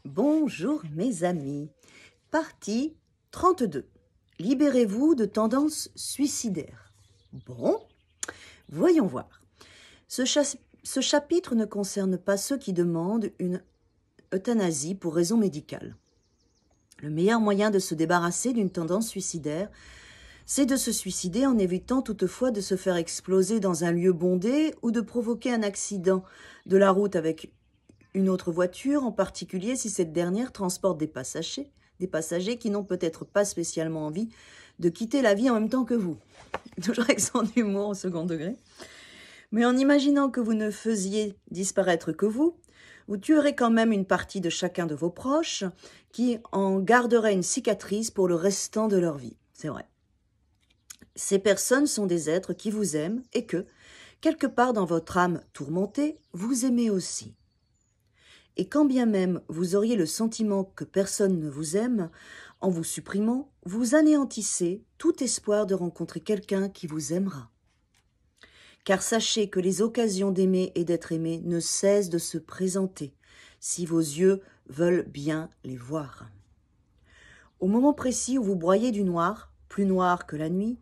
Bonjour mes amis. Partie 32. Libérez-vous de tendances suicidaires. Bon, voyons voir. Ce chapitre ne concerne pas ceux qui demandent une euthanasie pour raison médicale. Le meilleur moyen de se débarrasser d'une tendance suicidaire, c'est de se suicider en évitant toutefois de se faire exploser dans un lieu bondé ou de provoquer un accident de la route avec une autre voiture, en particulier si cette dernière transporte des passagers qui n'ont peut-être pas spécialement envie de quitter la vie en même temps que vous. Toujours avec son humour au second degré. Mais en imaginant que vous ne faisiez disparaître que vous tuerez quand même une partie de chacun de vos proches qui en garderait une cicatrice pour le restant de leur vie. C'est vrai. Ces personnes sont des êtres qui vous aiment et que, quelque part dans votre âme tourmentée, vous aimez aussi. Et quand bien même vous auriez le sentiment que personne ne vous aime, en vous supprimant, vous anéantissez tout espoir de rencontrer quelqu'un qui vous aimera. Car sachez que les occasions d'aimer et d'être aimé ne cessent de se présenter, si vos yeux veulent bien les voir. Au moment précis où vous broyez du noir, plus noir que la nuit,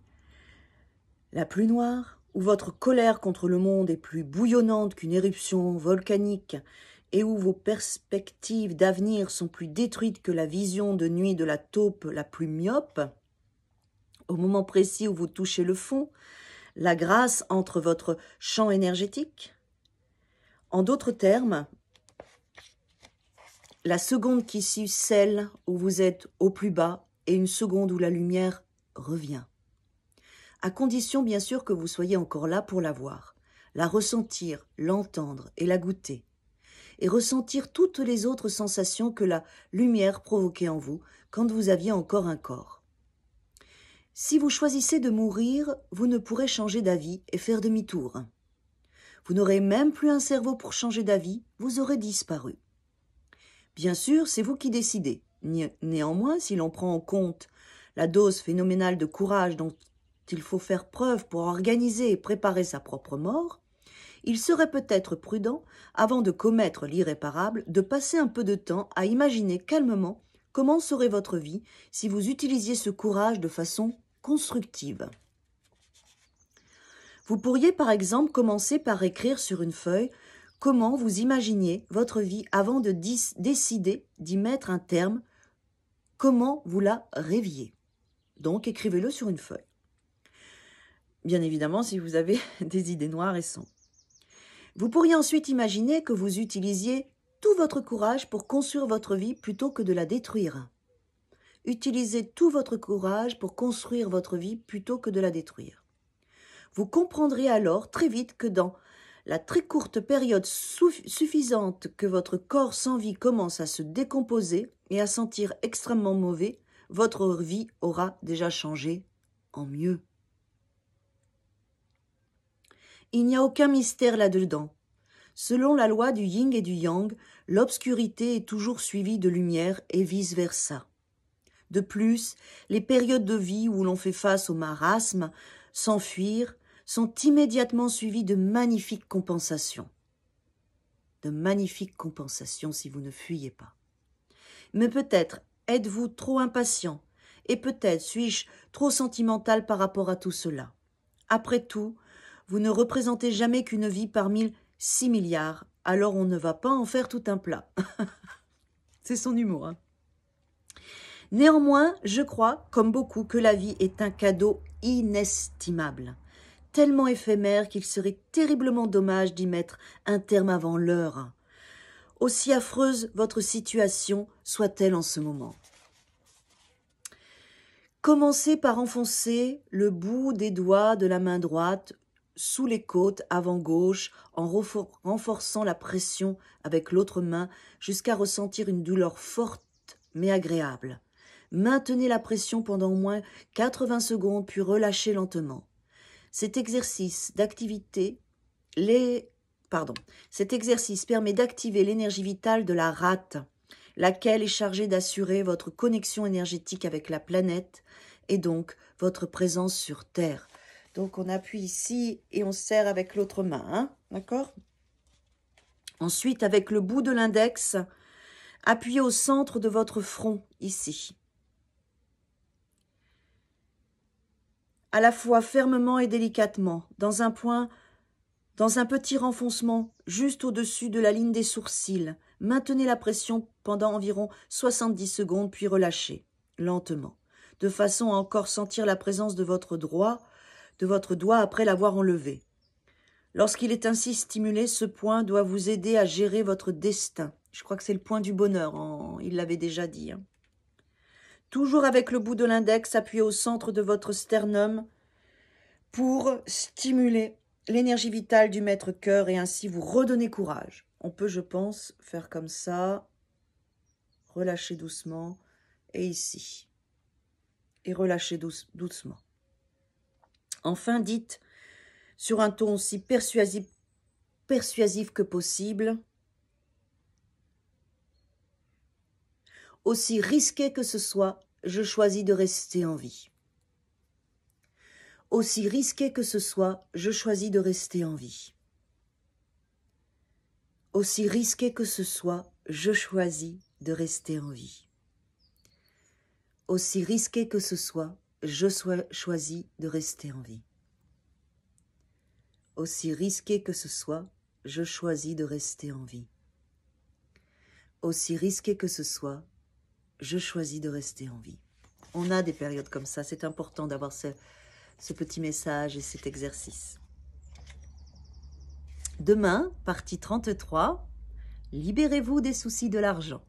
la plus noire, où votre colère contre le monde est plus bouillonnante qu'une éruption volcanique, et où vos perspectives d'avenir sont plus détruites que la vision de nuit de la taupe la plus myope, au moment précis où vous touchez le fond, la grâce entre votre champ énergétique. En d'autres termes, la seconde qui suit celle où vous êtes au plus bas et une seconde où la lumière revient. À condition bien sûr que vous soyez encore là pour la voir, la ressentir, l'entendre et la goûter. Et ressentir toutes les autres sensations que la lumière provoquait en vous quand vous aviez encore un corps. Si vous choisissez de mourir, vous ne pourrez changer d'avis et faire demi-tour. Vous n'aurez même plus un cerveau pour changer d'avis, vous aurez disparu. Bien sûr, c'est vous qui décidez. Néanmoins, si l'on prend en compte la dose phénoménale de courage dont il faut faire preuve pour organiser et préparer sa propre mort, il serait peut-être prudent, avant de commettre l'irréparable, de passer un peu de temps à imaginer calmement comment serait votre vie si vous utilisiez ce courage de façon constructive. Vous pourriez par exemple commencer par écrire sur une feuille comment vous imaginiez votre vie avant de décider d'y mettre un terme, comment vous la rêviez. Donc écrivez-le sur une feuille. Bien évidemment si vous avez des idées noires et sombres. Vous pourriez ensuite imaginer que vous utilisiez tout votre courage pour construire votre vie plutôt que de la détruire. Utilisez tout votre courage pour construire votre vie plutôt que de la détruire. Vous comprendrez alors très vite que dans la très courte période suffisante que votre corps sans vie commence à se décomposer et à sentir extrêmement mauvais, votre vie aura déjà changé en mieux. Il n'y a aucun mystère là-dedans. Selon la loi du yin et du yang, l'obscurité est toujours suivie de lumière et vice-versa. De plus, les périodes de vie où l'on fait face au marasme, s'enfuir, sont immédiatement suivies de magnifiques compensations. De magnifiques compensations si vous ne fuyez pas. Mais peut-être êtes-vous trop impatient et peut-être suis-je trop sentimental par rapport à tout cela. Après tout, vous ne représentez jamais qu'une vie parmi 6 milliards, alors on ne va pas en faire tout un plat. C'est son humour. Hein. Néanmoins, je crois, comme beaucoup, que la vie est un cadeau inestimable, tellement éphémère qu'il serait terriblement dommage d'y mettre un terme avant l'heure. Aussi affreuse votre situation soit-elle en ce moment. Commencez par enfoncer le bout des doigts de la main droite sous les côtes avant gauche en renforçant la pression avec l'autre main jusqu'à ressentir une douleur forte mais agréable. Maintenez la pression pendant au moins 80 secondes puis relâchez lentement. Cet exercice permet d'activer l'énergie vitale de la rate, laquelle est chargée d'assurer votre connexion énergétique avec la planète et donc votre présence sur Terre. Donc on appuie ici et on serre avec l'autre main, hein, d'accord ? Ensuite, avec le bout de l'index, Appuyez au centre de votre front, ici. À la fois fermement et délicatement, dans un petit renfoncement, juste au-dessus de la ligne des sourcils. Maintenez la pression pendant environ 70 secondes, puis relâchez, lentement, de façon à encore sentir la présence de votre doigt après l'avoir enlevé. Lorsqu'il est ainsi stimulé, ce point doit vous aider à gérer votre destin. Je crois que c'est le point du bonheur, il l'avait déjà dit. Toujours avec le bout de l'index, appuyez au centre de votre sternum pour stimuler l'énergie vitale du maître-cœur et ainsi vous redonner courage. On peut, je pense, faire comme ça, relâcher doucement, et ici. Et relâcher doucement. Enfin, dites, sur un ton aussi persuasif que possible, aussi risqué que ce soit, je choisis de rester en vie. Aussi risqué que ce soit, je choisis de rester en vie. Aussi risqué que ce soit, je choisis de rester en vie. Aussi risqué que ce soit, je choisis de rester en vie. Aussi risqué que ce soit, je choisis de rester en vie. Aussi risqué que ce soit, je choisis de rester en vie. On a des périodes comme ça, c'est important d'avoir ce petit message et cet exercice. Demain, partie 33, libérez-vous des soucis de l'argent.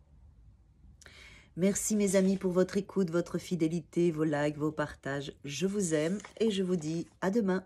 Merci mes amis pour votre écoute, votre fidélité, vos likes, vos partages. Je vous aime et je vous dis à demain.